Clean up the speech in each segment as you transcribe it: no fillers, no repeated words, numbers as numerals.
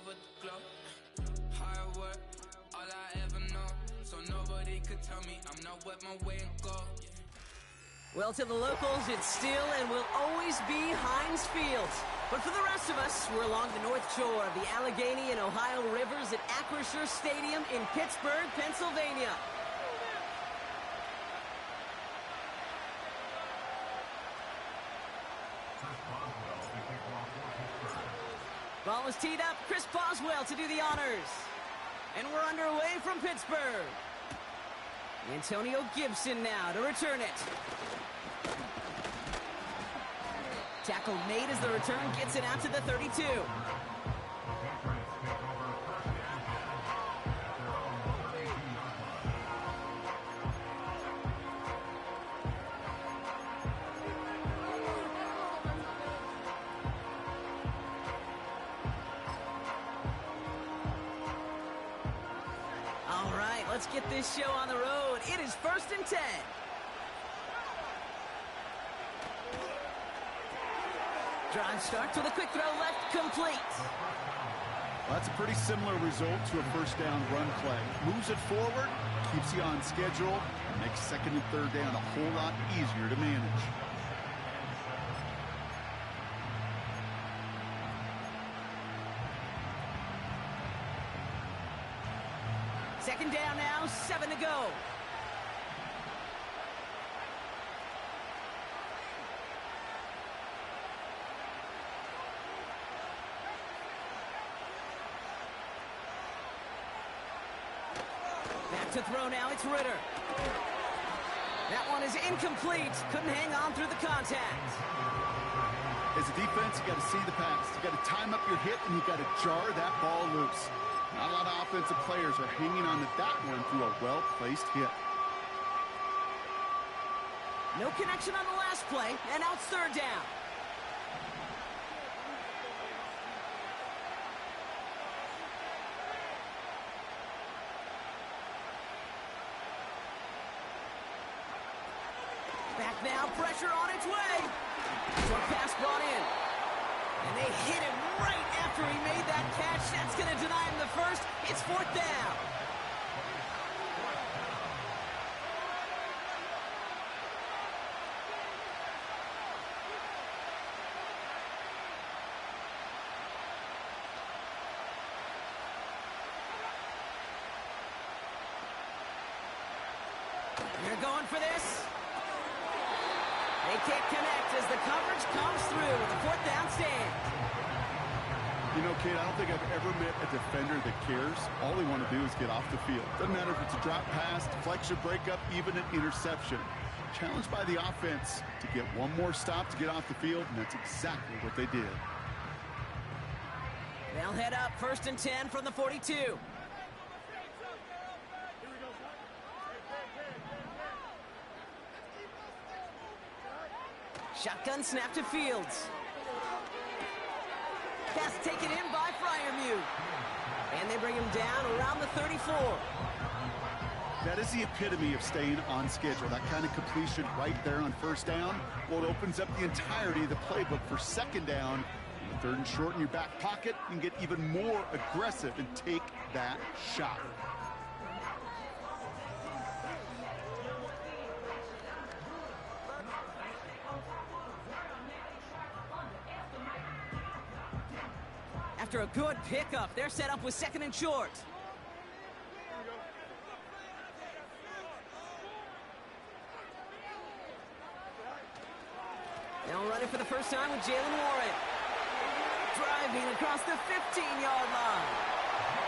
over the globe. Hard work, all I ever know. So nobody could tell me I'm not wet my way and go. Well, to the locals, it's still and will always be Heinz Field. But for the rest of us, we're along the north shore of the Allegheny and Ohio rivers at Acrisure Stadium in Pittsburgh, Pennsylvania. Ball is teed up. Chris Boswell to do the honors. And we're underway from Pittsburgh. Antonio Gibson now to return it. Tackle made as the return gets it out to the 32. All right, let's get this show on the road. It is 1st and 10. Drive starts with a quick throw left, complete. Well, that's a pretty similar result to a first down run play. Moves it forward, keeps you on schedule, and makes second and third down a whole lot easier to manage. Second down now, 7 to go. Back to throw now, it's Ritter. That one is incomplete. Couldn't hang on through the contact. As a defense, you got to see the pass. You got to time up your hit, and you got to jar that ball loose. Not a lot of offensive players are hanging on to that one through a well-placed hit. No connection on the last play, and now it's third down. Back now, pressure on its way. Short pass brought in. And they hit him right after he made that catch. That's going to deny him the first. It's 4th down. They're going for this. They can't connect as the coverage comes through. The 4th down stand. You know, Kate, I don't think I've ever met a defender that cares. All they want to do is get off the field. Doesn't matter if it's a drop pass, deflection, breakup, even an interception. Challenged by the offense to get one more stop to get off the field, and that's exactly what they did. They'll head up 1st and 10 from the 42. Shotgun snap to Fields. Pass taken in by Freiermuth. And they bring him down around the 34. That is the epitome of staying on schedule. That kind of completion right there on first down. Well, it opens up the entirety of the playbook for second down. And 3rd and short in your back pocket, you can get even more aggressive and take that shot. After a good pickup, they're set up with 2nd and short. They'll run it for the first time with Jalen Warren. Driving across the 15-yard line.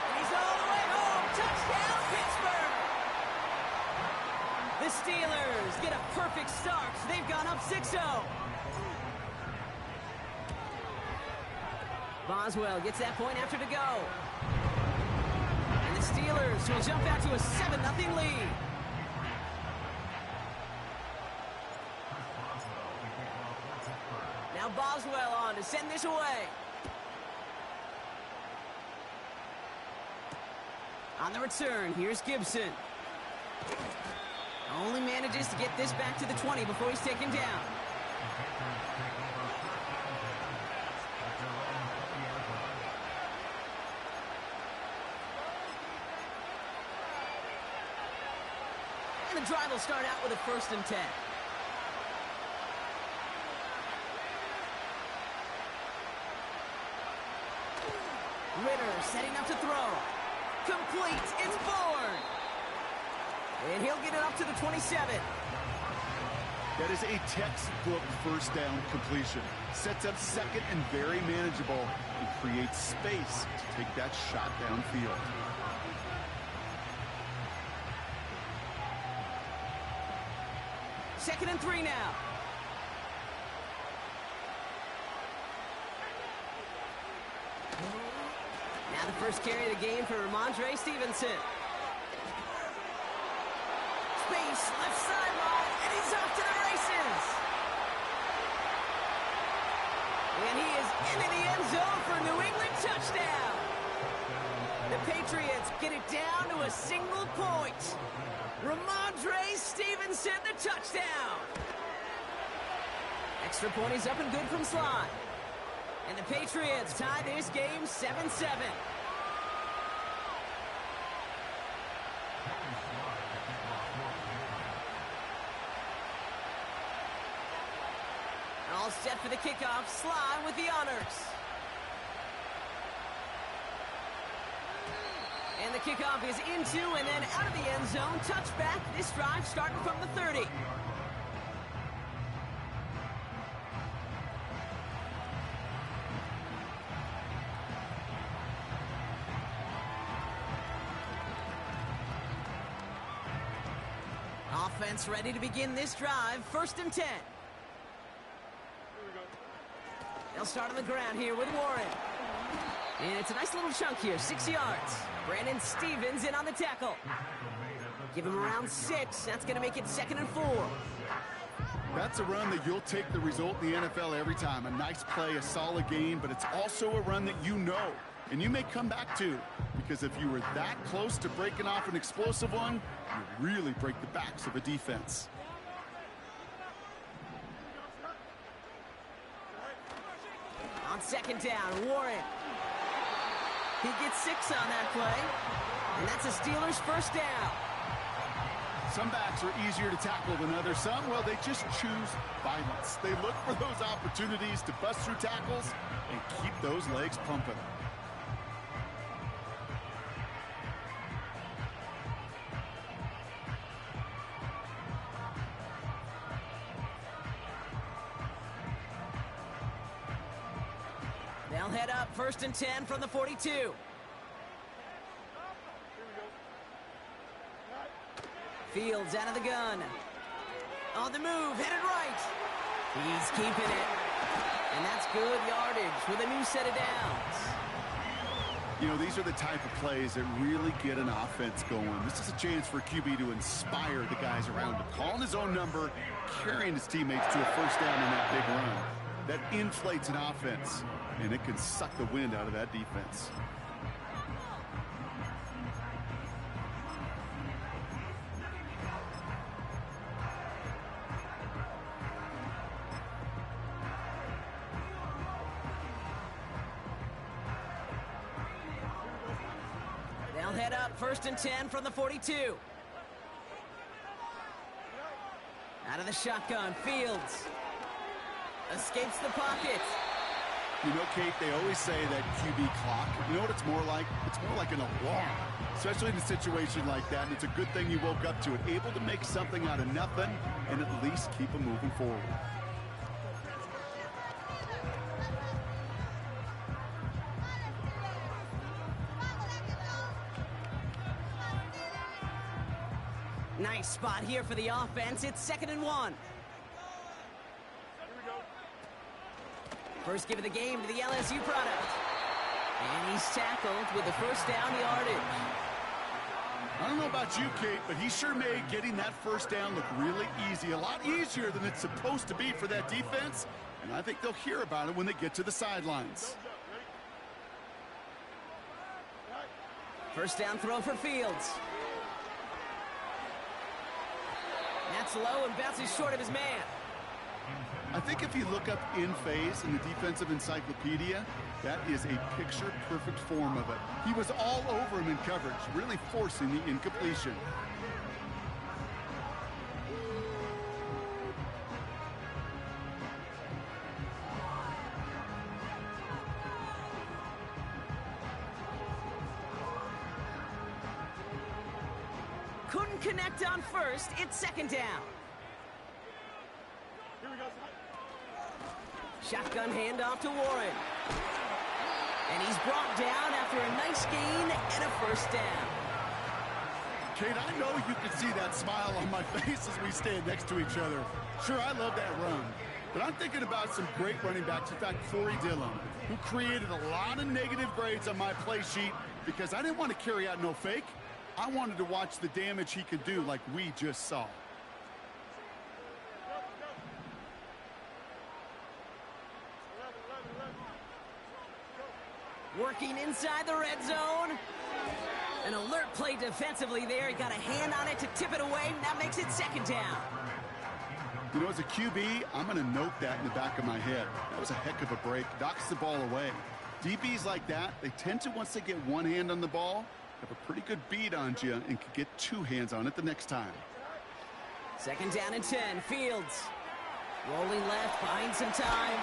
And he's all the way home. Touchdown, Pittsburgh! The Steelers get a perfect start. They've gone up 6-0. Boswell gets that point after to go. And the Steelers will jump out to a 7-0 lead. Now Boswell on to send this away. On the return, here's Gibson. Only manages to get this back to the 20 before he's taken down. the drive will start out with a 1st and 10. Ritter setting up to throw. Complete. It's Ford. And he'll get it up to the 27. That is a textbook 1st down completion. Sets up 2nd and very manageable and creates space to take that shot downfield. Second and 3 now. Now the first carry of the game for Ramondre Stevenson. Space, left sideline, and he's off to the races. And he is into the end zone for a New England touchdown. The Patriots get it down to a single point. Ramondre Stevenson, the touchdown. Extra point is up and good from Sly. And the Patriots tie this game 7-7. All set for the kickoff. Sly with the honors. And the kickoff is into and then out of the end zone. Touchback. This drive starting from the 30. Offense ready to begin this drive. 1st and 10. They'll start on the ground here with Warren. And it's a nice little chunk here, 6 yards. Brandon Stevens in on the tackle. Give him around 6. That's going to make it 2nd and 4. That's a run that you'll take the result in the NFL every time. A nice play, a solid game, but it's also a run that you know. And you may come back to, because if you were that close to breaking off an explosive one, you really break the backs of a defense. On 2nd down, Warren. He gets 6 on that play. And that's a Steelers 1st down. Some backs are easier to tackle than others. Some, well, they just choose violence. They look for those opportunities to bust through tackles and keep those legs pumping. They'll head up 1st and 10 from the 42. Fields out of the gun. On the move, headed right. He's keeping it. And that's good yardage with a new set of downs. You know, these are the type of plays that really get an offense going. This is a chance for QB to inspire the guys around him. Calling his own number, carrying his teammates to a 1st down in that big run. That inflates an offense, and it can suck the wind out of that defense. They'll head up 1st and 10 from the 42. Out of the shotgun, Fields escapes the pocket. You know, Kate, they always say that QB clock, you know what it's more like? It's more like an alarm, especially in a situation like that. And it's a good thing you woke up to it, able to make something out of nothing and at least keep them moving forward. Nice spot here for the offense. It's 2nd and 1. First give of the game to the LSU product. And he's tackled with the 1st down yardage. I don't know about you, Kate, but he sure made getting that 1st down look really easy. A lot easier than it's supposed to be for that defense. And I think they'll hear about it when they get to the sidelines. 1st down throw for Fields. That's low and bounces short of his man. I think if you look up in phase in the defensive encyclopedia, that is a picture-perfect form of it. He was all over him in coverage, really forcing the incompletion. couldn't connect on first. It's second down. Shotgun handoff to Warren. And he's brought down after a nice gain and a first down. Kate, I know you can see that smile on my face as we stand next to each other. Sure, I love that run. But I'm thinking about some great running backs. In fact, Corey Dillon, who created a lot of negative grades on my play sheet because I didn't want to carry out no fake. I wanted to watch the damage he could do like we just saw. Working inside the red zone. An alert play defensively there. He got a hand on it to tip it away, and that makes it second down. You know, as a QB, I'm going to note that in the back of my head. That was a heck of a break. Knocks the ball away. DBs like that, they tend to, once they get one hand on the ball, have a pretty good beat on you and can get two hands on it the next time. Second down and 10. Fields rolling left, buying some time.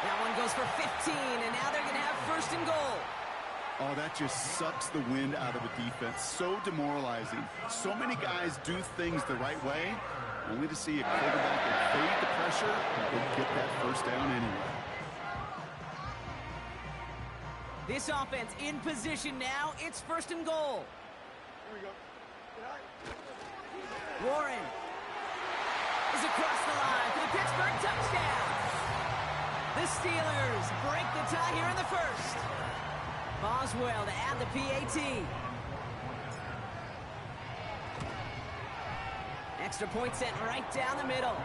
That one goes for 15, and now they're going to have first and goal. Oh, that just sucks the wind out of a defense. So demoralizing. So many guys do things the right way, only to see a quarterback evade the pressure and get that first down anyway. This offense in position now. It's first and goal. Here we go. Warren is across the line for the Pittsburgh touchdown. The Steelers break the tie here in the first. Boswell to add the PAT. Extra point sent right down the middle.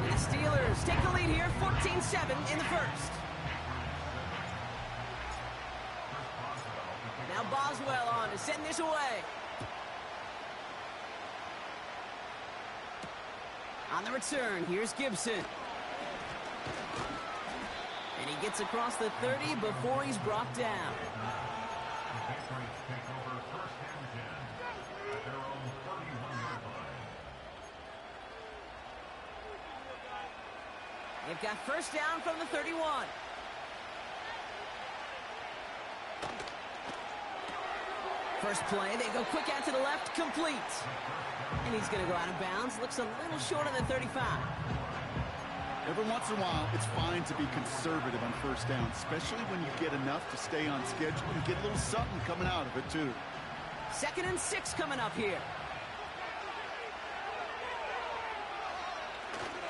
And the Steelers take the lead here, 14-7 in the first. Now Boswell on to send this away. On the return, here's Gibson. And he gets across the 30 before he's brought down. They've got first down from the 31. First play, they go quick out to the left, complete. And he's going to go out of bounds. Looks a little short of the 35. Every once in a while, it's fine to be conservative on first down, especially when you get enough to stay on schedule and get a little something coming out of it, too. 2nd and 6 coming up here.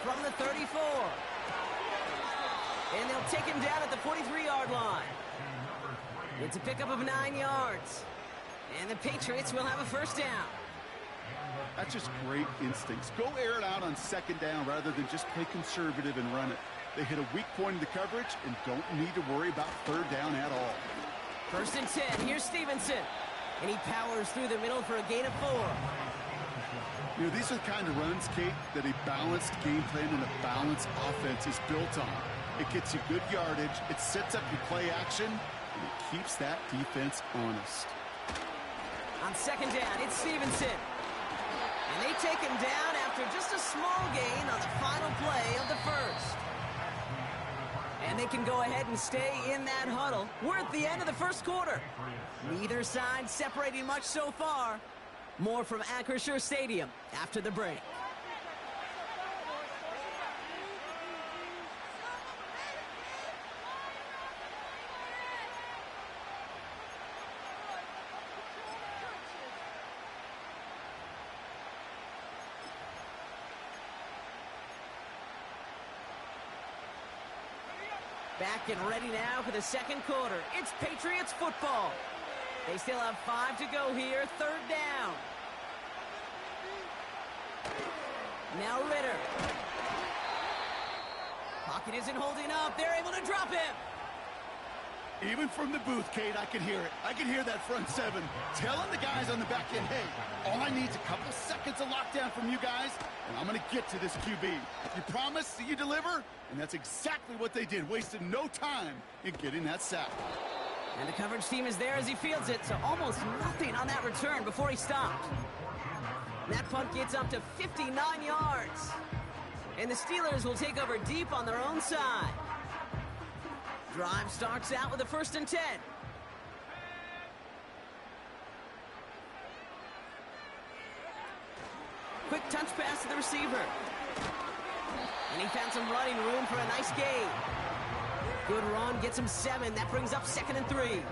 From the 34. And they'll take him down at the 43-yard line. It's a pickup of 9 yards. And the Patriots will have a first down. That's just great instincts. Go air it out on second down rather than just play conservative and run it. They hit a weak point in the coverage and don't need to worry about third down at all. 1st and 10. Here's Stevenson. And he powers through the middle for a gain of 4. You know, these are the kind of runs, Kate, that a balanced game plan and a balanced offense is built on. It gets you good yardage, it sets up your play action, and it keeps that defense honest. On second down, it's Stevenson. And they take him down after just a small gain on the final play of the first. And they can go ahead and stay in that huddle. We're at the end of the first quarter. Neither side separating much so far. More from Acrisure Stadium after the break. Back and ready now for the second quarter. It's Patriots football. They still have 5 to go here. Third down. Now Ritter. Pocket isn't holding up. They're able to drop him. Even from the booth, Kate, I can hear it. I can hear that front seven telling the guys on the back end, hey, all I need is a couple seconds of lockdown from you guys, and I'm going to get to this QB. You promise that you deliver? And that's exactly what they did, wasted no time in getting that sack. And the coverage team is there as he fields it, so almost nothing on that return before he stopped. That punt gets up to 59 yards. And the Steelers will take over deep on their own side. Drive starts out with a 1st and 10. Quick touch pass to the receiver. And he found some running room for a nice gain. Good run, gets him 7. That brings up 2nd and 3.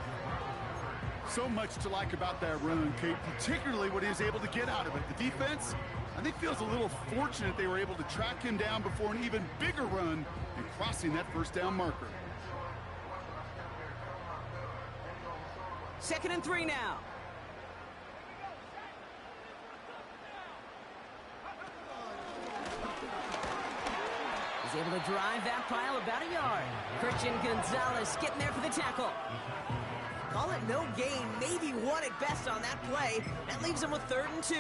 So much to like about that run, Kate, particularly what he was able to get out of it. The defense, I think, feels a little fortunate they were able to track him down before an even bigger run and crossing that first down marker. 2nd and 3 now. He's able to drive that pile about a yard. Christian Gonzalez getting there for the tackle. Call it no gain, maybe 1 at best on that play. That leaves him with 3rd and 2.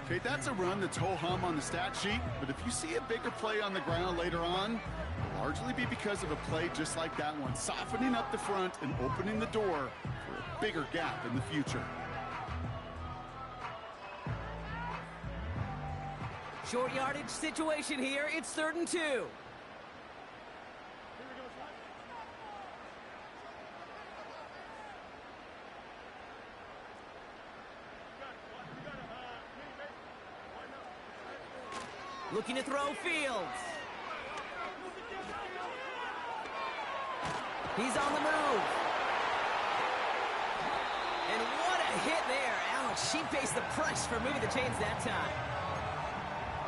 Okay, that's a run that's ho-hum on the stat sheet, but if you see a bigger play on the ground later on, it'll largely be because of a play just like that one, softening up the front and opening the door for a bigger gap in the future. Short yardage situation here. It's 3rd and 2. Looking to throw Fields. He's on the move. And what a hit there. Ouch, she faced the press for moving the chains that time.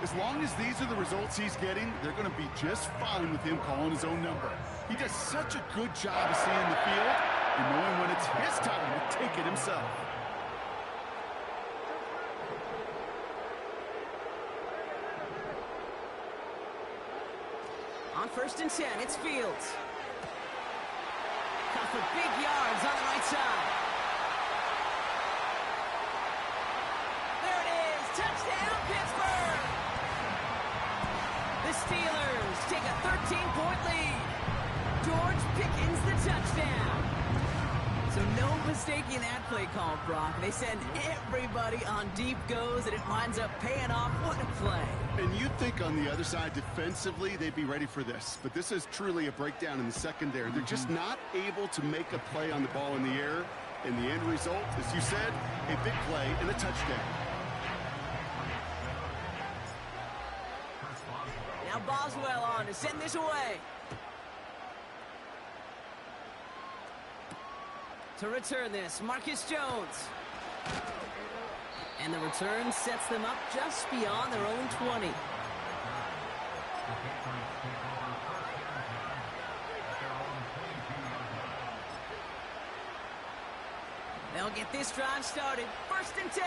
As long as these are the results he's getting, they're going to be just fine with him calling his own number. He does such a good job of seeing the field and knowing when it's his time to take it himself. On 1st and 10, it's Fields. Cut for big yards on the right side. There it is. Touchdown, Pittsburgh. The Steelers take a 13-point lead. George Pickens the touchdown. So no mistaking that play call, Brock. They send everybody on deep goes, and it winds up paying off. What a play. And you'd think on the other side, defensively, they'd be ready for this. But this is truly a breakdown in the secondary. They're just not able to make a play on the ball in the air. And the end result, as you said, a big play and a touchdown. Now Boswell on to send this away. To return this, Marcus Jones. And the return sets them up just beyond their own 20. They'll get this drive started. 1st and 10.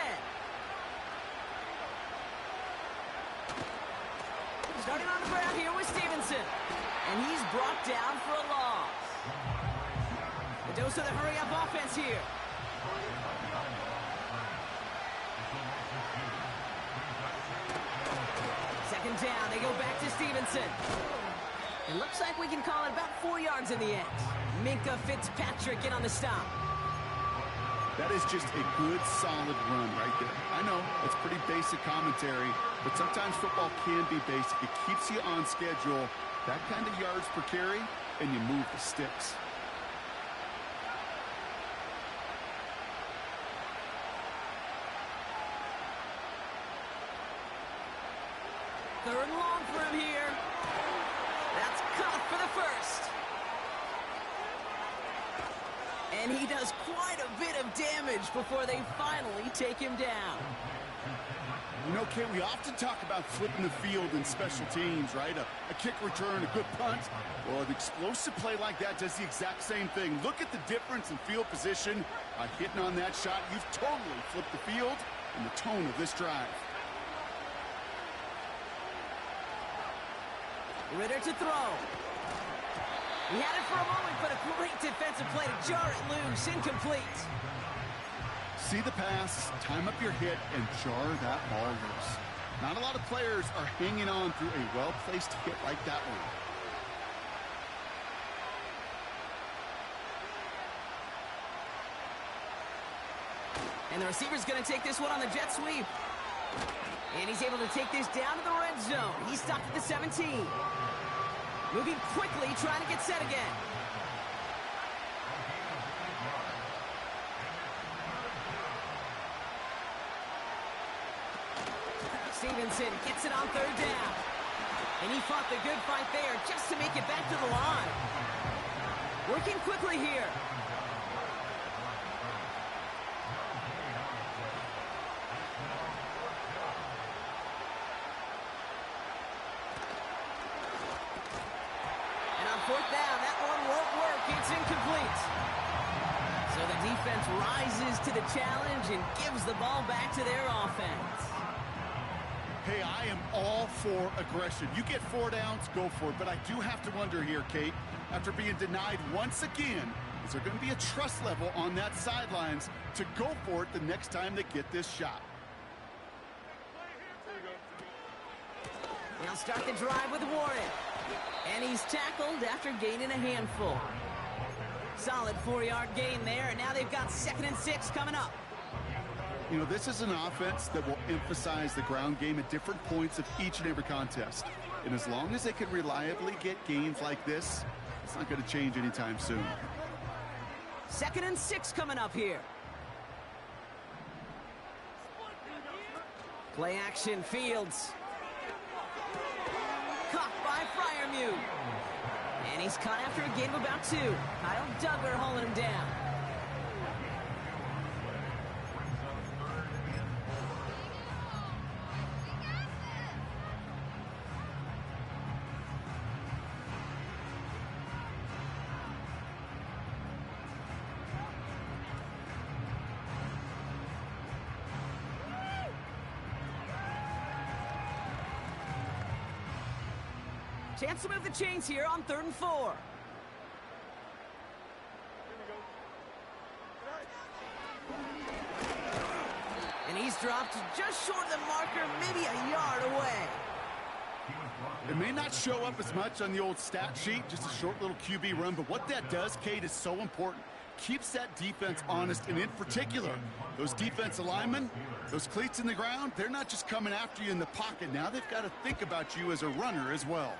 Starting on the ground here with Stevenson. And he's brought down for a loss. A dose of the hurry-up offense here. Second down, they go back to Stevenson. It looks like we can call it about 4 yards in the end. Minkah Fitzpatrick in on the stop. That is just a good, solid run right there. I know, it's pretty basic commentary, but sometimes football can be basic. It keeps you on schedule, that kind of yards per carry, and you move the sticks. Third and long for him here. That's caught for the first. And he does quite a bit of damage before they finally take him down. You know, Kate, we often talk about flipping the field in special teams, right? A kick return, a good punt. Well, an explosive play like that does the exact same thing. Look at the difference in field position. By hitting on that shot, you've totally flipped the field and the tone of this drive. Ritter to throw. He had it for a moment, but a great defensive play to jar it loose. Incomplete. See the pass, time up your hit, and jar that ball loose. Not a lot of players are hanging on through a well-placed hit like that one. And the receiver's going to take this one on the jet sweep. And he's able to take this down to the red zone. He's stopped at the 17. Moving quickly, trying to get set again. Stevenson gets it on third down. And he fought the good fight there just to make it back to the line. Working quickly here. And on fourth down, that one won't work. It's incomplete. So the defense rises to the challenge and gives the ball back to their offense. Hey, I am all for aggression. You get 4 downs, go for it. But I do have to wonder here, Kate, after being denied once again, is there going to be a trust level on that sidelines to go for it the next time they get this shot? They'll start the drive with Warren. And he's tackled after gaining a handful. Solid 4-yard gain there, and now they've got 2nd and 6 coming up. You know, this is an offense that will emphasize the ground game at different points of each and every contest. And as long as they can reliably get gains like this, it's not going to change anytime soon. 2nd and 6 coming up here. Play action, Fields. Caught by Freiermuth. And he's caught after a gain of about 2. Kyle Duggar hauling him down. Chance to move the chains here on 3rd and 4. And he's dropped just short of the marker, maybe a yard away. It may not show up as much on the old stat sheet, just a short little QB run, but what that does, Kate, is so important. Keeps that defense honest, and in particular, those defensive linemen, those cleats in the ground, they're not just coming after you in the pocket. Now they've got to think about you as a runner as well.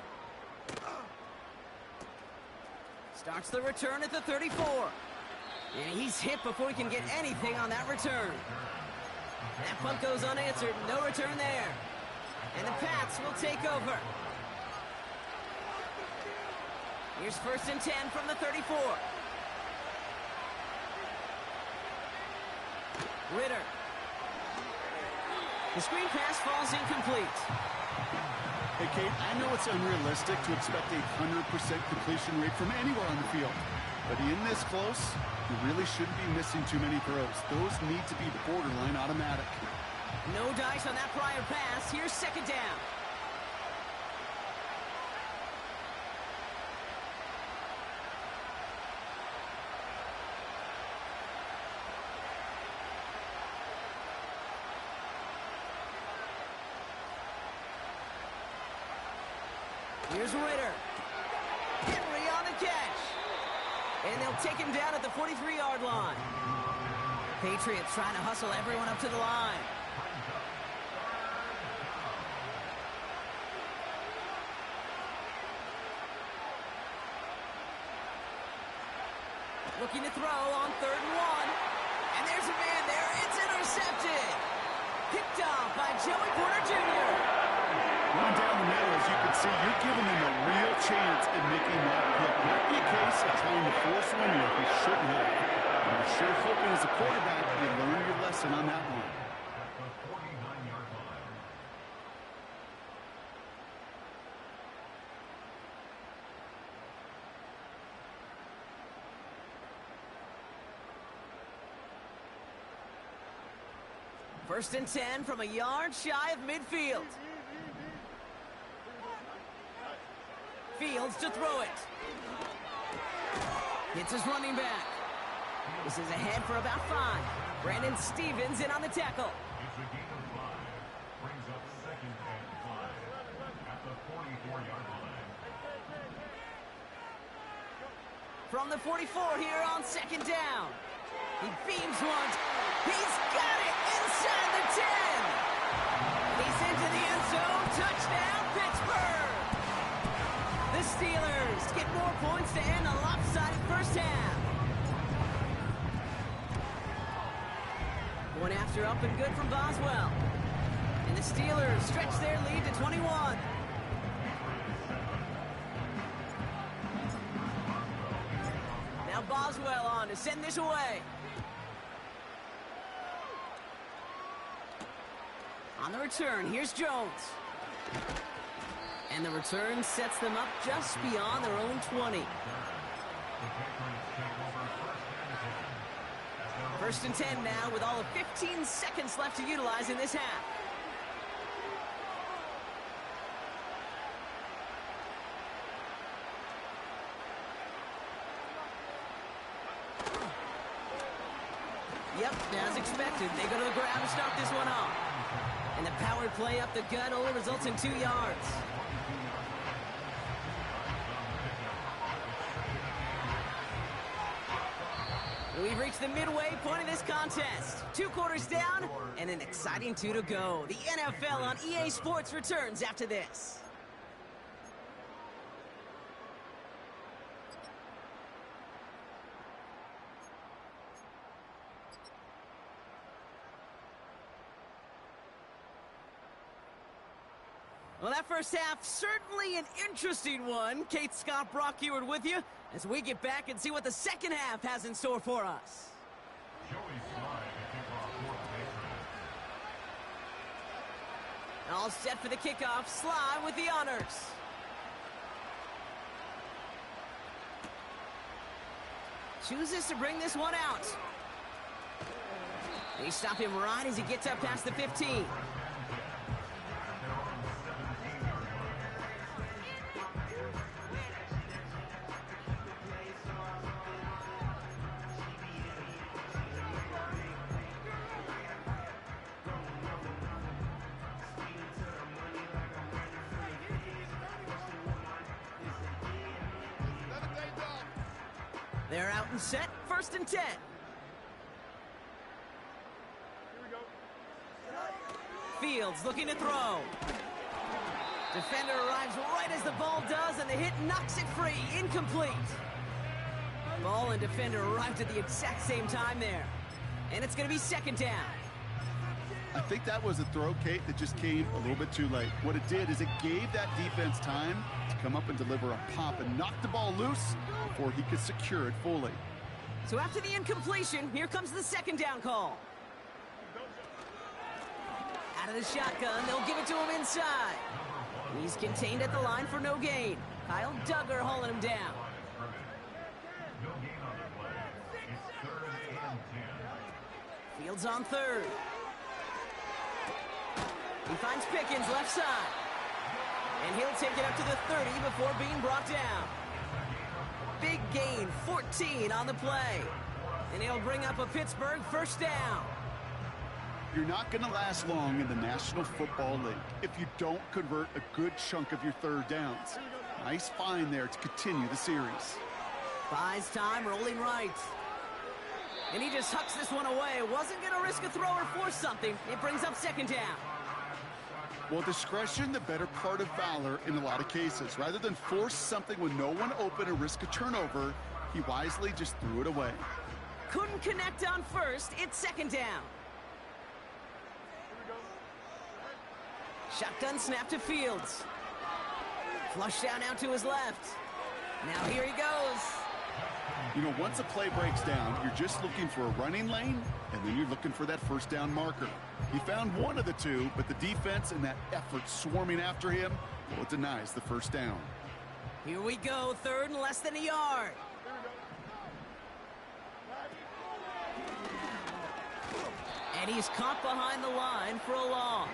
Starts the return at the 34. And he's hit before he can get anything on that return. That punt goes unanswered. No return there. And the Pats will take over. Here's 1st and 10 from the 34. Ritter. The screen pass falls incomplete. Hey, Kate, I know it's unrealistic to expect a 100% completion rate from anywhere on the field. But in this close, you really shouldn't be missing too many throws. Those need to be borderline automatic. No dice on that prior pass. Here's 2nd down. Here's Ritter. Henry on the catch. And they'll take him down at the 43-yard line. Patriots trying to hustle everyone up to the line. Looking to throw on 3rd and 1. And there's a man there. It's intercepted. Picked off by Joey Porter Jr. Going down the middle, as you can see, you're giving them a real chance at making that pick. Might be a case of trying to force one where he shouldn't have. And you're sure hoping as a quarterback you learn your lesson on that one. First and 10 from a yard shy of midfield. Fields to throw it. Hits his running back. This is ahead for about 5. Brandon Stevens in on the tackle. It's a gain of 5. Brings up 2nd and 5 at the 44-yard line. From the 44 here on 2nd down. He beams once. He's got it inside the 10. He's into the end zone. Touchdown, Pittsburgh. The Steelers get more points to end a lopsided first half. One after up and good from Boswell. And the Steelers stretch their lead to 21. Now Boswell on to send this away. On the return, here's Jones. And the return sets them up just beyond their own 20. First and 10 now with all of 15 seconds left to utilize in this half. Yep, as expected, they go to the ground to start this one off. And the power play up the gut only results in 2 yards. We've reached the midway point of this contest. 2 quarters down and an exciting 2 to go. The NFL on EA Sports returns after this. Well, that first half, certainly an interesting one. Kate, Scott, Brock Eward with you as we get back and see what the second half has in store for us. All set for the kickoff. Sly with the honors. Chooses to bring this one out. They stop him right as he gets up past the 15. They're out and set, first and 10. Fields looking to throw. Defender arrives right as the ball does, and the hit knocks it free, incomplete. Ball and defender arrived at the exact same time there. And it's going to be second down. I think that was a throw, Kate, that just came a little bit too late. What it did is it gave that defense time to come up and deliver a pop and knock the ball loose before he could secure it fully. So after the incompletion, here comes the second down call. Out of the shotgun, they'll give it to him inside. He's contained at the line for no gain. Kyle Duggar hauling him down. Fields on third. He finds Pickens left side. And he'll take it up to the 30 before being brought down. Big gain, 14 on the play. And he'll bring up a Pittsburgh first down. You're not going to last long in the National Football League if you don't convert a good chunk of your third downs. Nice find there to continue the series. Buys time, rolling right. And he just hucks this one away. Wasn't going to risk a throw or force something. It brings up second down. Well, discretion, the better part of valor in a lot of cases. Rather than force something with no one open and risk a turnover, he wisely just threw it away. Couldn't connect on first. It's second down. Shotgun snap to Fields. Flush down out to his left. Now here he goes. You know, once a play breaks down, you're just looking for a running lane, and then you're looking for that first down marker. He found one of the two, but the defense and that effort swarming after him, well, it denies the first down. Here we go, third and less than a yard. And he's caught behind the line for a loss.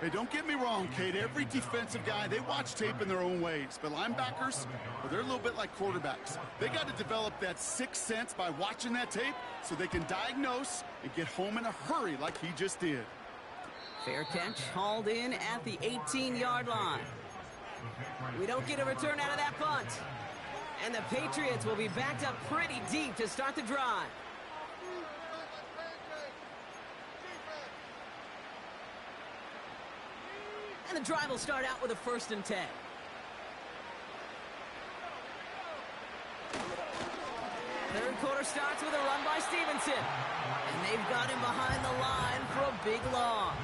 Hey, don't get me wrong, Kate. Every defensive guy, they watch tape in their own ways. But linebackers, well, they're a little bit like quarterbacks. They got to develop that sixth sense by watching that tape so they can diagnose and get home in a hurry like he just did. Fair catch, hauled in at the 18-yard line. We don't get a return out of that punt. And the Patriots will be backed up pretty deep to start the drive. And the drive will start out with a first and 10. Third quarter starts with a run by Stevenson. And they've got him behind the line for a big loss.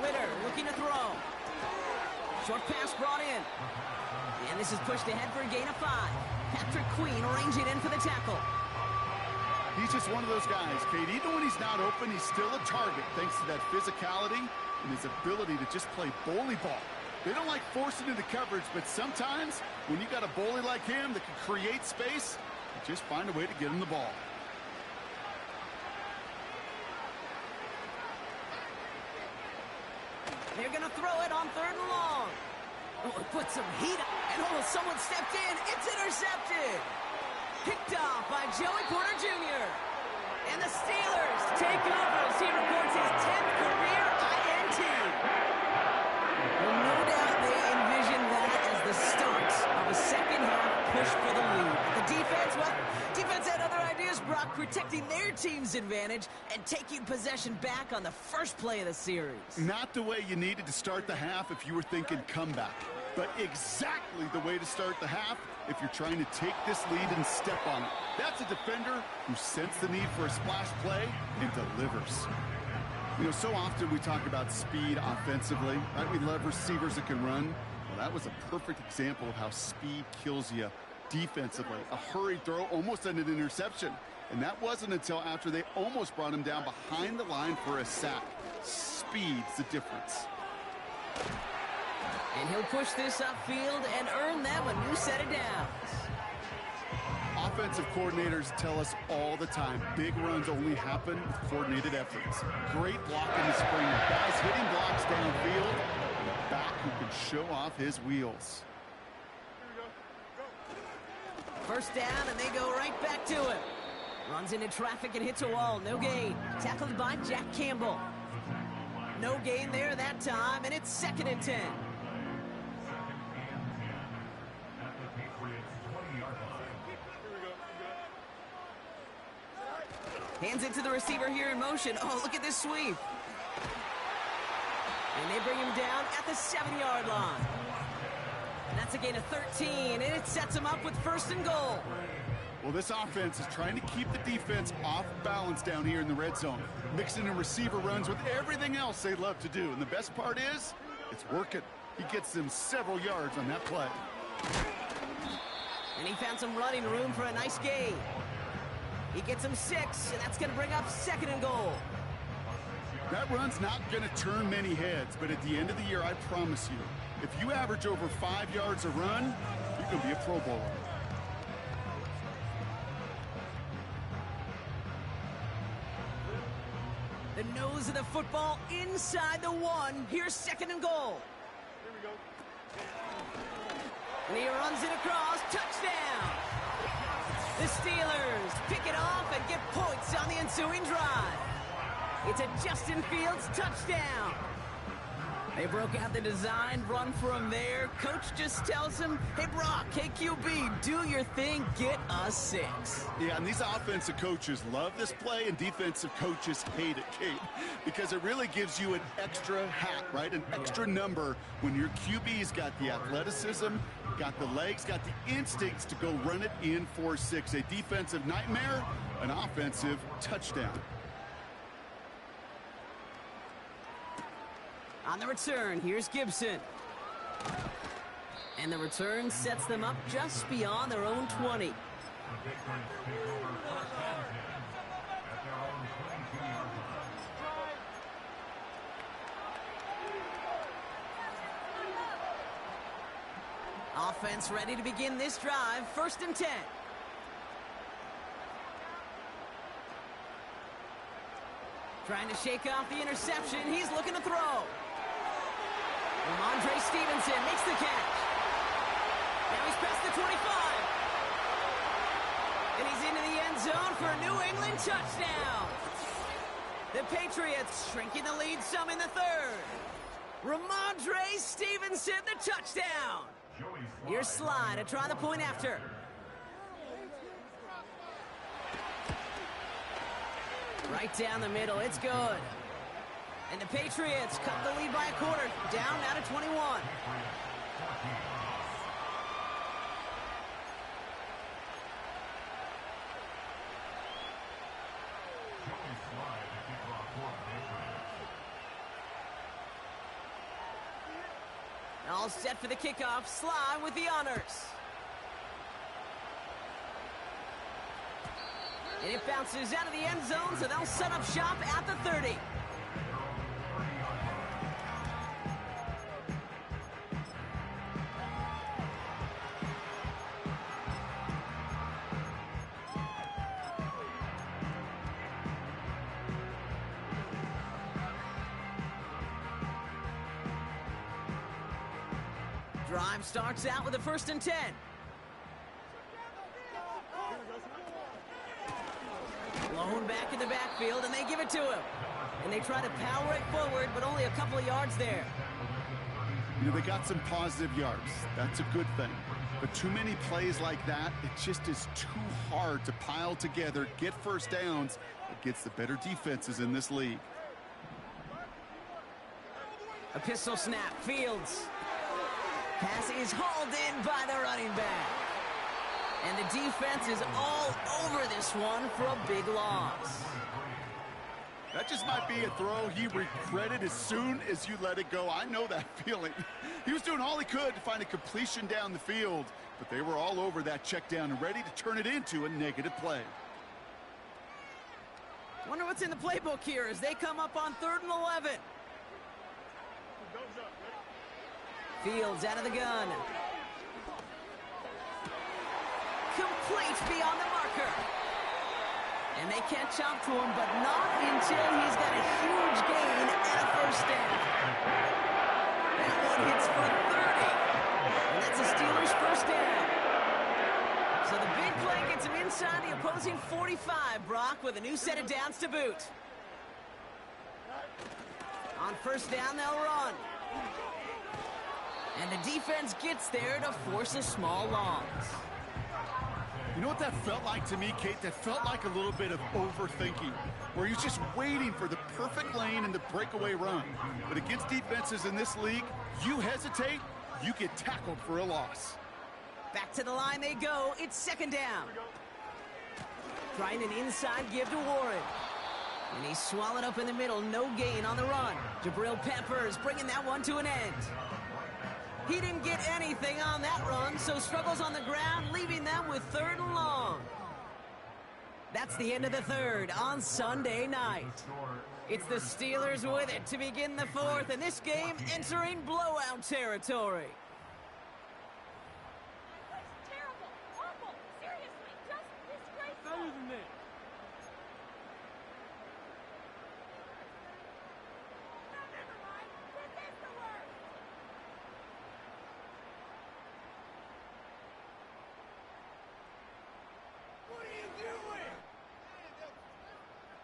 Ritter looking to throw. Short pass brought in. And this is pushed ahead for a gain of 5. Patrick Queen arranging in for the tackle. He's just one of those guys, Kate. Even when he's not open, he's still a target thanks to that physicality and his ability to just play bully ball. They don't like forcing into coverage, but sometimes when you got a bully like him that can create space, you just find a way to get him the ball. They're going to throw it on 3rd and long. Oh, it put some heat up. And someone stepped in. It's intercepted. Picked off by Joey Porter Jr. And the Steelers take over as he records his 10th career INT. Well, no doubt they envisioned that as the start of a second-half push for the lead. The defense had other ideas, Brock, protecting their team's advantage and taking possession back on the first play of the series. Not the way you needed to start the half if you were thinking comeback, but exactly the way to start the half if you're trying to take this lead and step on it. That's a defender who sensed the need for a splash play and delivers. You know, so often we talk about speed offensively, right? We love receivers that can run. Well, that was a perfect example of how speed kills you defensively. A hurried throw almost ended an interception. And that wasn't until after they almost brought him down behind the line for a sack. Speed's the difference. And he'll push this upfield and earn them a new set of downs. Offensive coordinators tell us all the time, big runs only happen with coordinated efforts. Great block in the spring. Guys hitting blocks downfield, and a back who can show off his wheels. First down, and they go right back to him. Runs into traffic and hits a wall. No gain. Tackled by Jack Campbell. No gain there that time, and it's 2nd and 10. Hands it to the receiver here in motion. Oh, look at this sweep. And they bring him down at the 7-yard line. And that's a gain of 13, and it sets him up with 1st and goal. Well, this offense is trying to keep the defense off balance down here in the red zone, mixing in receiver runs with everything else they love to do. And the best part is, it's working. He gets them several yards on that play. And he found some running room for a nice gain. He gets him 6, and that's going to bring up 2nd and goal. That run's not going to turn many heads, but at the end of the year, I promise you, if you average over 5 yards a run, you're going to be a Pro Bowler. The nose of the football inside the 1. Here's 2nd and goal. Here we go. And he runs it across. Touchdown. The Steelers pick it off and get points on the ensuing drive. It's a Justin Fields touchdown. They broke out the design run for him there. Coach just tells him, hey, Brock, hey, QB, do your thing, get us 6. Yeah, and these offensive coaches love this play, and defensive coaches hate it, Kate, because it really gives you an extra hat, right? An extra number when your QB's got the athleticism, got the legs, got the instincts to go run it in for 6. A defensive nightmare, an offensive touchdown. On the return, here's Gibson. And the return sets them up just beyond their own 20. Offense ready to begin this drive. 1st and 10. Trying to shake off the interception. He's looking to throw. Ramondre Stevenson makes the catch. Now he's past the 25. And he's into the end zone for a New England touchdown. The Patriots shrinking the lead some in the 3rd. Ramondre Stevenson, the touchdown. Here's Sly to try the point after. Right down the middle. It's good. And the Patriots cut the lead by a quarter. Down now to 21. All set for the kickoff. Sly with the honors. And it bounces out of the end zone, so they'll set up shop at the 30. Drive starts out with a 1st and 10. Blown back in the backfield, and they give it to him. And they try to power it forward, but only a couple of yards there. You know, they got some positive yards. That's a good thing. But too many plays like that, it just is too hard to pile together, get first downs against the better defenses in this league. A pistol snap. Fields. Pass is hauled in by the running back. And the defense is all over this one for a big loss. That just might be a throw he regretted as soon as you let it go. I know that feeling. He was doing all he could to find a completion down the field, but they were all over that check down and ready to turn it into a negative play. Wonder what's in the playbook here as they come up on 3rd and 11. Fields out of the gun. Complete beyond the marker. And they catch up to him, but not until he's got a huge gain and a 1st down. That one hits for 30. And that's a Steelers 1st down. So the big play gets him inside the opposing 45, Brock, with a new set of downs to boot. On 1st down, they'll run. And the defense gets there to force a small loss. You know what that felt like to me, Kate? That felt like a little bit of overthinking, where he's just waiting for the perfect lane and the breakaway run. But against defenses in this league, you hesitate, you get tackled for a loss. Back to the line they go. It's 2nd down. Trying an inside give to Warren. And he's swallowed up in the middle. No gain on the run. Jabril Peppers bringing that one to an end. He didn't get anything on that run, so struggles on the ground, leaving them with 3rd and long. That's the end of the 3rd on Sunday night. It's the Steelers with it to begin the 4th, and this game entering blowout territory. Terrible, awful, seriously, just disgraceful. Better than this. Never mind, this is the worst. What are you doing?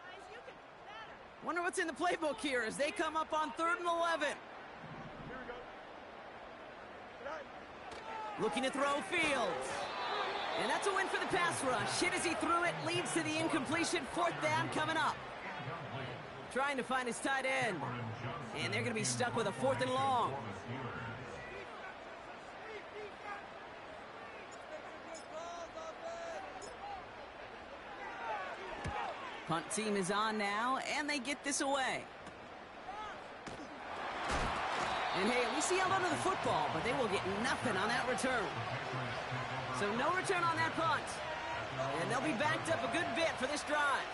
Guys, you can do better. Wonder what's in the playbook here as they come up on 3rd and 11. Here we go. Looking to throw Fields. And that's a win for the pass rush. Hit as he threw it, leads to the incompletion. 4th down coming up. Trying to find his tight end. And they're going to be stuck with a 4th and long. Punt team is on now, and they get this away. And hey, at least he held onto the football, but they will get nothing on that return. So no return on that punt. And they'll be backed up a good bit for this drive.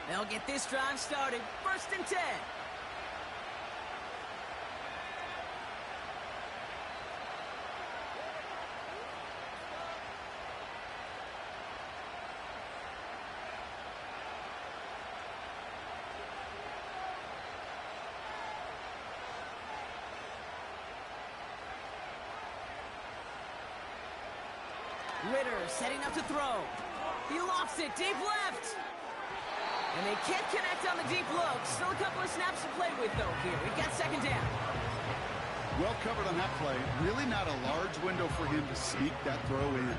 They'll get this drive started. 1st and 10. Ritter setting up to throw. He lofts it deep left. And they can't connect on the deep look. Still a couple of snaps to play with, though, here. We've got 2nd down. Well covered on that play. Really not a large window for him to sneak that throw in.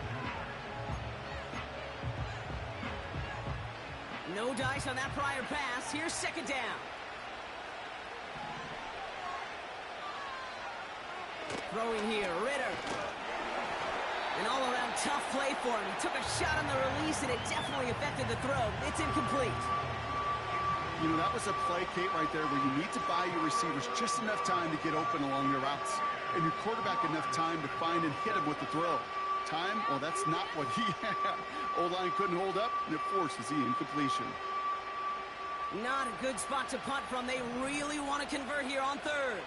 No dice on that prior pass. Here's second down. Throwing here, Ritter. An all-around tough play for him. He took a shot on the release, and it definitely affected the throw. It's incomplete. You know, that was a play, Kate, right there where you need to buy your receivers just enough time to get open along their routes, and your quarterback enough time to find and hit him with the throw. Time? Well, that's not what he had. O-line couldn't hold up, and it forces the incompletion. Not a good spot to punt from. They really want to convert here on third.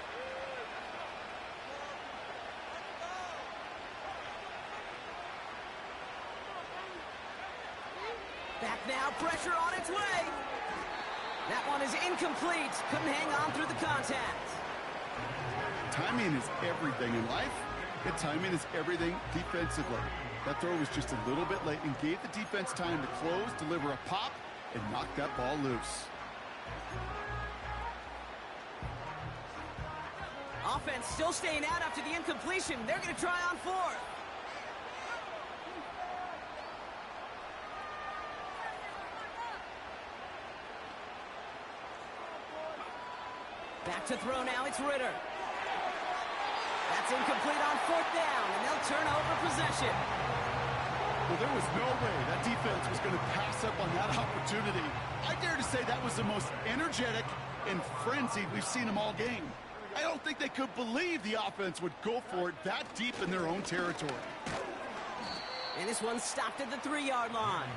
Back now, pressure on its way. That one is incomplete. Couldn't hang on through the contact. Timing is everything in life, and timing is everything defensively. That throw was just a little bit late and gave the defense time to close, deliver a pop, and knock that ball loose. Offense still staying out after the incompletion. They're going to try on fourth. Back to throw now, it's Ritter. That's incomplete on fourth down, and they'll turn over possession. Well, there was no way that defense was going to pass up on that opportunity. I dare to say that was the most energetic and frenzied we've seen them all game. I don't think they could believe the offense would go for it that deep in their own territory. And this one stopped at the 3-yard line.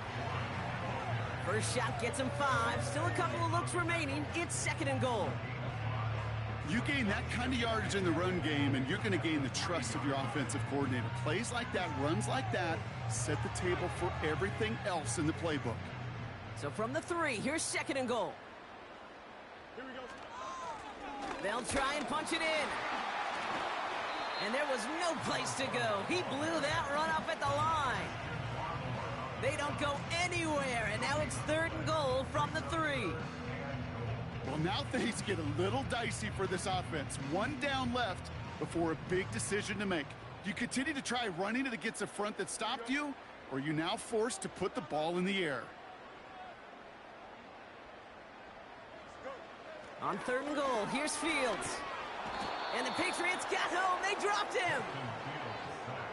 First shot gets him 5. Still a couple of looks remaining. It's second and goal. You gain that kind of yardage in the run game, and you're going to gain the trust of your offensive coordinator. Plays like that, runs like that, set the table for everything else in the playbook. So from the 3, here's second and goal. Here we go. They'll try and punch it in. And there was no place to go. He blew that run up at the line. They don't go anywhere, and now it's third and goal from the 3. Well, now things get a little dicey for this offense. One down left before a big decision to make. Do you continue to try running it against a front that stopped you, or are you now forced to put the ball in the air? On third and goal, here's Fields. And the Patriots got home. They dropped him.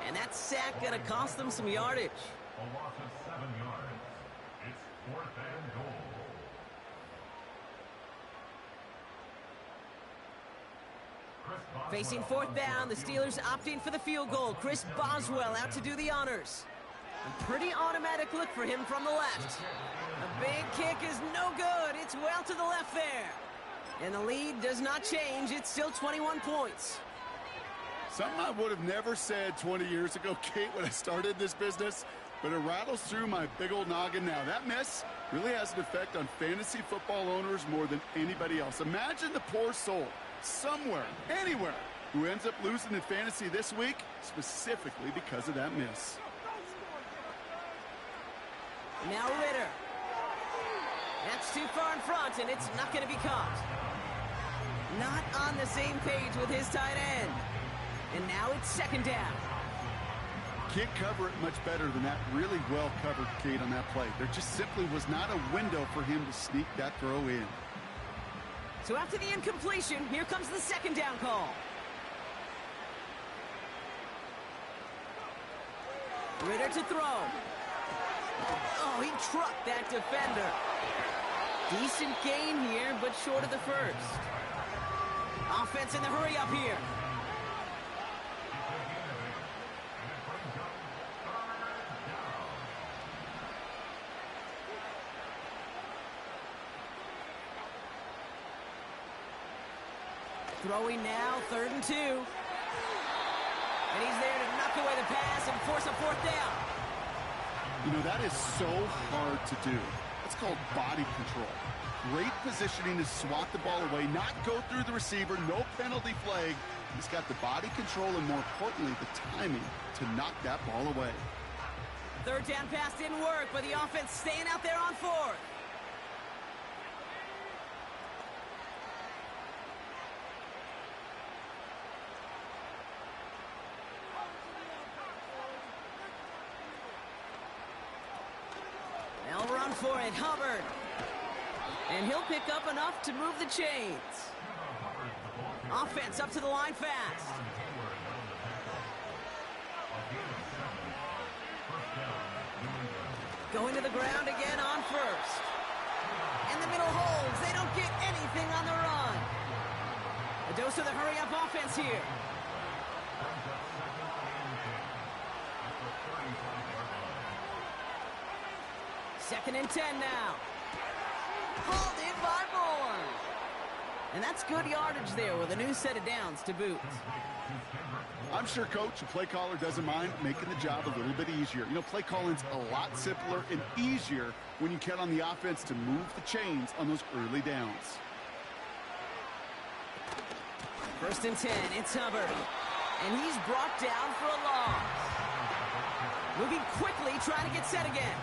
And that sack going to cost them some yardage. A loss of 7 yards. It's fourth and goal. Facing fourth down, the Steelers opting for the field goal. Chris Boswell out to do the honors. A pretty automatic look for him from the left. A big kick is no good. It's well to the left there. And the lead does not change. It's still 21 points. Something I would have never said 20 years ago, Kate, when I started this business, but it rattles through my big old noggin now. That miss really has an effect on fantasy football owners more than anybody else. Imagine the poor soul somewhere, anywhere, who ends up losing in fantasy this week, specifically because of that miss. Now Ritter. That's too far in front, and it's not going to be caught. Not on the same page with his tight end. And now it's second down. Can't cover it much better than that. Really well covered, Kate, on that play. There just simply was not a window for him to sneak that throw in. So after the incompletion, here comes the second down call. Ritter to throw. Oh, he trucked that defender. Decent gain here, but short of the first. Offense in the hurry up here. Throwing now, 3rd and 2. And he's there to knock away the pass and force a fourth down. You know, that is so hard to do. That's called body control. Great positioning to swat the ball away, not go through the receiver, no penalty flag. He's got the body control and, more importantly, the timing to knock that ball away. Third down pass didn't work, but the offense staying out there on 4th. for it, Hubbard. And he'll pick up enough to move the chains. Offense up to the line fast. Going to the ground again on first. And the middle holds. They don't get anything on the run. A dose of the hurry-up offense here. Second and 10 now. Hauled in by Bourne. And that's good yardage there with a new set of downs to boot. I'm sure coach, the play caller, doesn't mind making the job a little bit easier. You know, play calling's a lot simpler and easier when you count on the offense to move the chains on those early downs. First and 10, it's Hubbard. And he's brought down for a loss. Moving quickly, trying to get set again.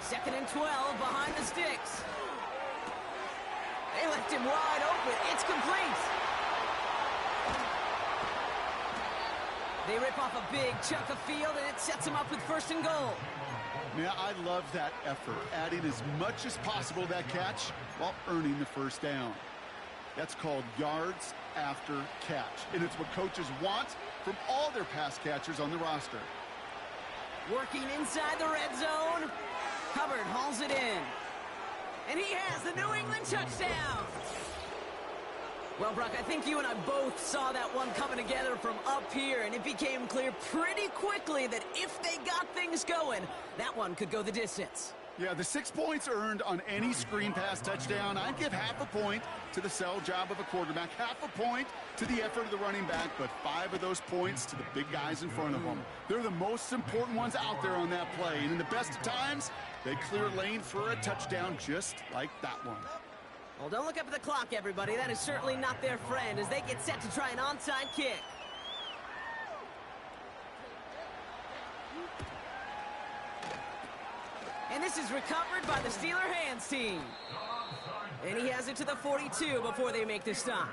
Second and 12 behind the sticks. They left him wide open. It's complete. They rip off a big chunk of field, and it sets him up with first and goal. Man, I love that effort, adding as much as possible to that catch while earning the first down. That's called yards after catch, and it's what coaches want from all their pass catchers on the roster. Working inside the red zone. Hubbard hauls it in. And he has the New England touchdown. Well, Brock, I think you and I both saw that one coming together from up here, and it became clear pretty quickly that if they got things going, that one could go the distance. Yeah, the 6 points earned on any screen pass touchdown, I'd give half a point to the sell job of a quarterback, half a point to the effort of the running back, but 5 of those points to the big guys in front of them. They're the most important ones out there on that play, and in the best of times, they clear lane for a touchdown just like that one. Well, don't look up at the clock, everybody. That is certainly not their friend as they get set to try an onside kick. And this is recovered by the Steeler hands team. And he has it to the 42 before they make the stop.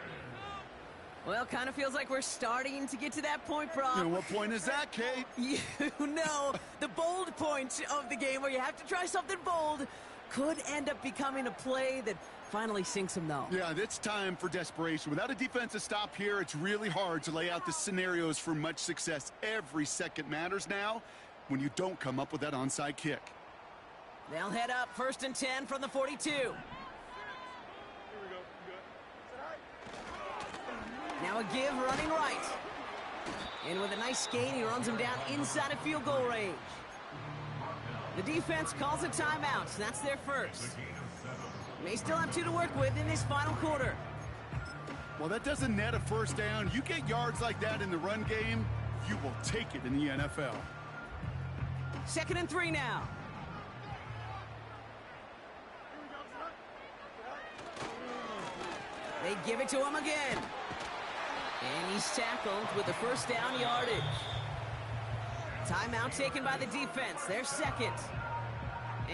Well, kind of feels like we're starting to get to that point, Brock. You know, what point is that, Kate? You know, the bold point of the game where you have to try something bold could end up becoming a play that finally sinks him, though. Yeah, it's time for desperation. Without a defensive stop here, it's really hard to lay out the scenarios for much success. Every second matters now when you don't come up with that onside kick. They'll head up first and 10 from the 42. Here we go. You good? Now a give running right. And with a nice gain, he runs him down inside of field goal range. The defense calls a timeout. That's their first. They still have 2 to work with in this final quarter. Well, that doesn't net a first down. You get yards like that in the run game, you will take it in the NFL. Second and 3 now. They give it to him again. And he's tackled with the first down yardage. Timeout taken by the defense. Their second.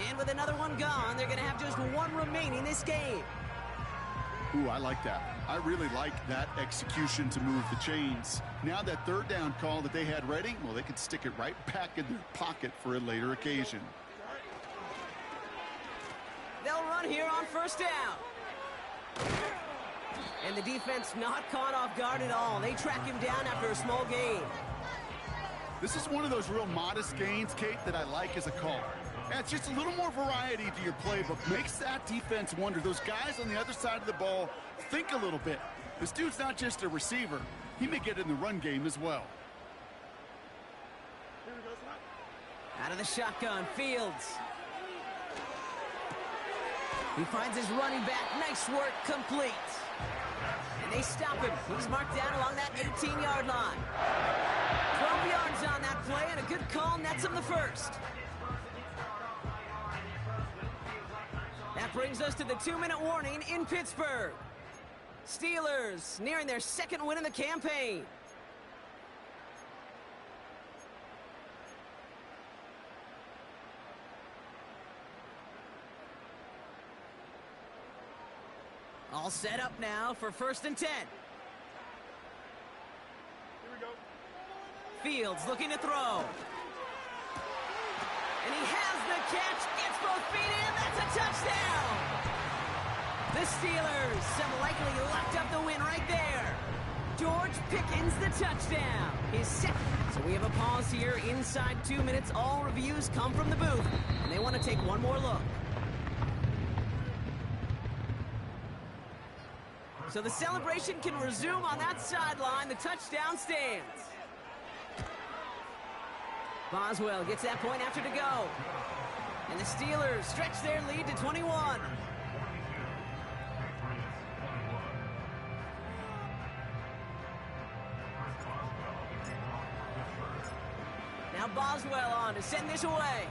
And with another one gone, they're going to have just 1 remaining this game. Ooh, I like that. I really like that execution to move the chains. Now that third down call that they had ready, well, they could stick it right back in their pocket for a later occasion. They'll run here on first down. And the defense not caught off guard at all. They track him down after a small gain. This is one of those real modest gains, Kate, that I like as a call. And it's just a little more variety to your playbook. Makes that defense wonder. Those guys on the other side of the ball think a little bit. This dude's not just a receiver. He may get in the run game as well. Here we go, son. Out of the shotgun, Fields. He finds his running back. Nice work, complete. And they stop him. He's marked down along that 18-yard line. 12 yards on that play, and a good call nets him the first. That brings us to the 2-minute warning in Pittsburgh. Steelers nearing their second win in the campaign. All set up now for first and 10. Here we go. Fields looking to throw. And he has the catch, gets both feet in, that's a touchdown! The Steelers have likely locked up the win right there. George Pickens the touchdown. His second. So we have a pause here inside 2 minutes. All reviews come from the booth, and they want to take one more look. So the celebration can resume on that sideline. The touchdown stands. Boswell gets that point after to go. And the Steelers stretch their lead to 21. Now Boswell on to send this away.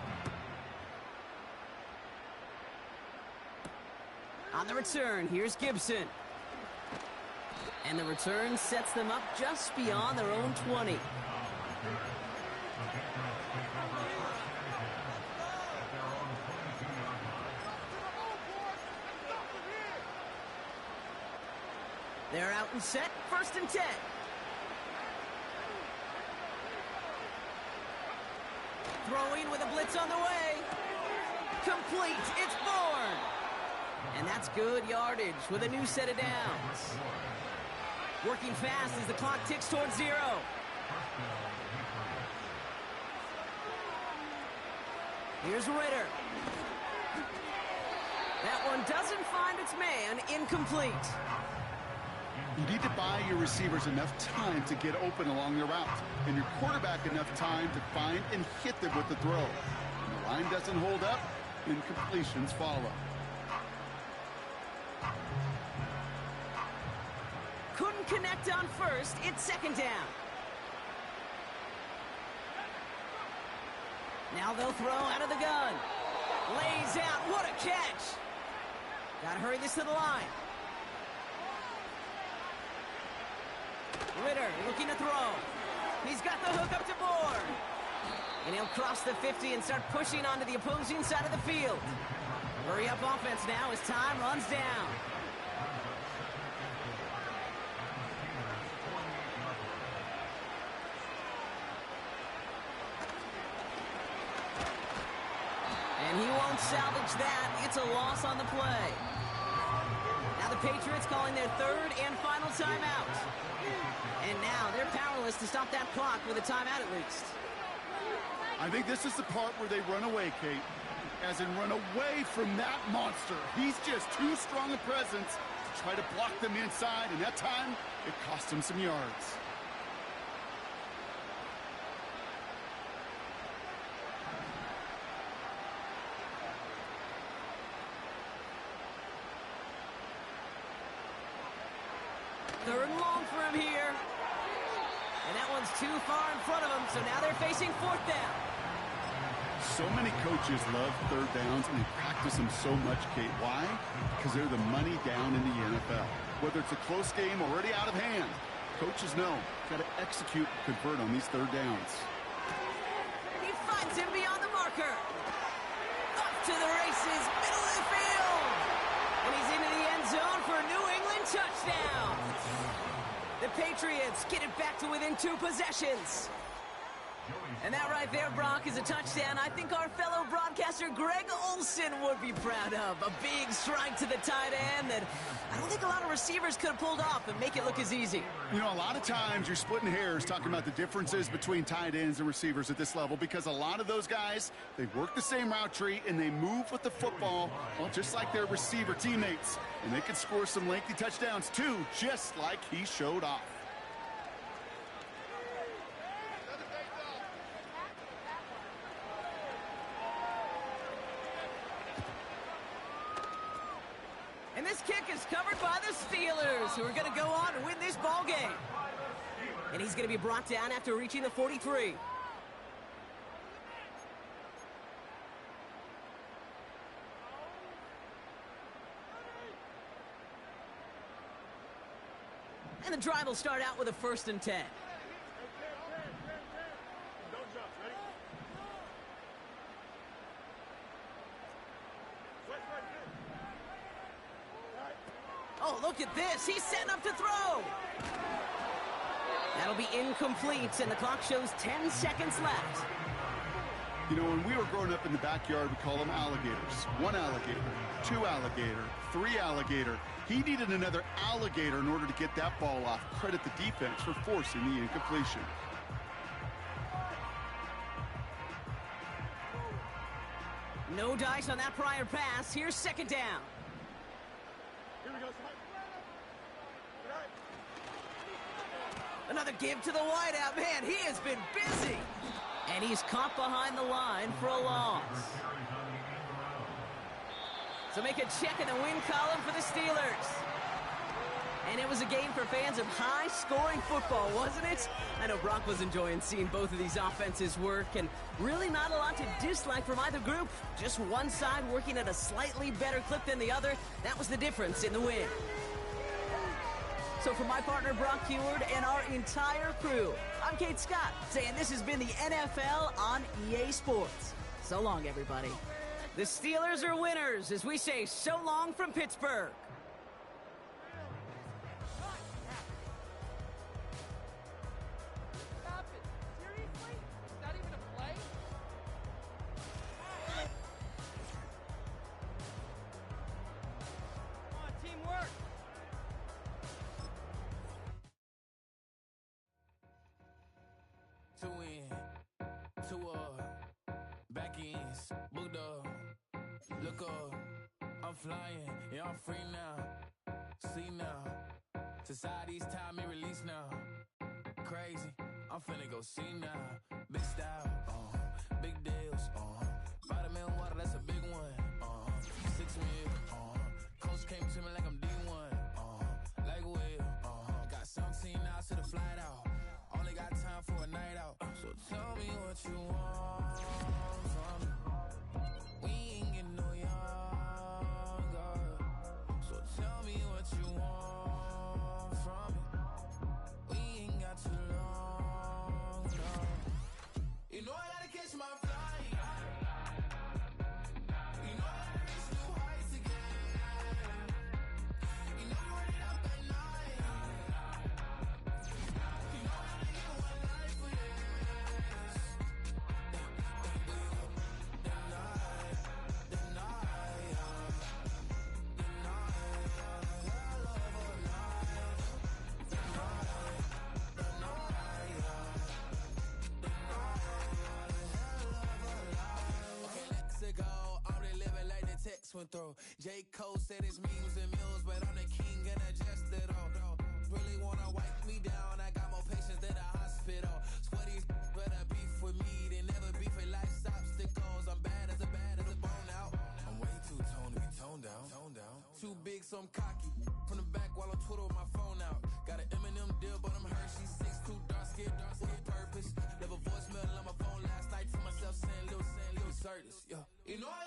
On the return, here's Gibson. And the return sets them up just beyond their own 20. They're out and set, 1st and 10. Throwing with a blitz on the way. Complete, it's Bourne. And that's good yardage with a new set of downs. Working fast as the clock ticks towards 0. Here's Ritter. That one doesn't find its man, incomplete. You need to buy your receivers enough time to get open along their route, and your quarterback enough time to find and hit them with the throw. When the line doesn't hold up, incompletions follow. Couldn't connect on 1st, it's 2nd down. Now they'll throw out of the gun. Lays out, what a catch! Gotta hurry this to the line. Ritter looking to throw. He's got the hook up to Bourne. And he'll cross the 50 and start pushing onto the opposing side of the field. Hurry up offense now as time runs down. And he won't salvage that. It's a loss on the play. Now the Patriots calling their 3rd and final timeout. And now they're powerless to stop that clock with a timeout at least. I think this is the part where they run away, Kate. As in run away from that monster. He's just too strong a presence to try to block them inside, and that time, it cost him some yards. Third and long for him here. And that one's too far in front of him, so now they're facing 4th down. So many coaches love 3rd downs, and they practice them so much, Kate. Why? Because they're the money down in the NFL. Whether it's a close game already out of hand, coaches know, got to execute, convert on these 3rd downs. He finds him beyond the marker. Up to the races, middle of the field. And he's into the end zone for a New England touchdown. The Patriots get it back to within 2 possessions. And that right there, Brock, is a touchdown I think our fellow broadcaster Greg Olsen would be proud of. A big strike to the tight end that I don't think a lot of receivers could have pulled off and make it look as easy. You know, a lot of times you're splitting hairs talking about the differences between tight ends and receivers at this level because a lot of those guys, they work the same route tree and they move with the football, well, just like their receiver teammates. And they can score some lengthy touchdowns too, just like he showed off. And this kick is covered by the Steelers, who are going to go on to win this ball game. And he's going to be brought down after reaching the 43. And the drive will start out with a 1st and 10. Don't jump. Ready? Oh, look at this. He's setting up to throw. That'll be incomplete, and the clock shows 10 seconds left. You know, when we were growing up in the backyard, we call them alligators. 1 alligator, 2 alligator, 3 alligator. He needed another alligator in order to get that ball off. Credit the defense for forcing the incompletion. No dice on that prior pass. Here's second down. Here we go, Smite. Another give to the wideout. Man, he has been busy. And he's caught behind the line for a loss. So make a check in the win column for the Steelers. And it was a game for fans of high-scoring football, wasn't it? I know Brock was enjoying seeing both of these offenses work, and really not a lot to dislike from either group. Just one side working at a slightly better clip than the other. That was the difference in the win. So for my partner, Brock Heward, and our entire crew, I'm Kate Scott, saying this has been the NFL on EA Sports. So long, everybody. The Steelers are winners as we say so long from Pittsburgh. Stop it. Seriously? Is that even a play? Come on, teamwork. To win, to back ends, booked up, look up, I'm flying, yeah, I'm free now, see now, society's time me release now, crazy, I'm finna go see now, big style, big deals, vitamin water, that's a big one, 6 mil, coach came to me like I'm D1, like Will, got 17 hours to the flight out. Only got time for a night out. So tell me what you want from me. We ain't getting no younger. So tell me what you want from me. We ain't got too long, no. You know I gotta catch my flight. You know I gotta reach new heights again. You know you running out that night. You know went through. J. Cole said his memes and mills, but I'm the king and adjust it all. Really wanna wipe me down, I got more patience than a hospital. Sweaty better beef with me than never beef with life's obstacles. I'm bad as a bone out. I'm way too toned to be toned down. Too big, so I'm cocky. From the back while on Twitter with my phone out. Got an Eminem deal, but I'm Hershey. 6'2", dark skin with purpose. Never voicemail on my phone last night to myself saying, Lil Curtis, yeah. You know I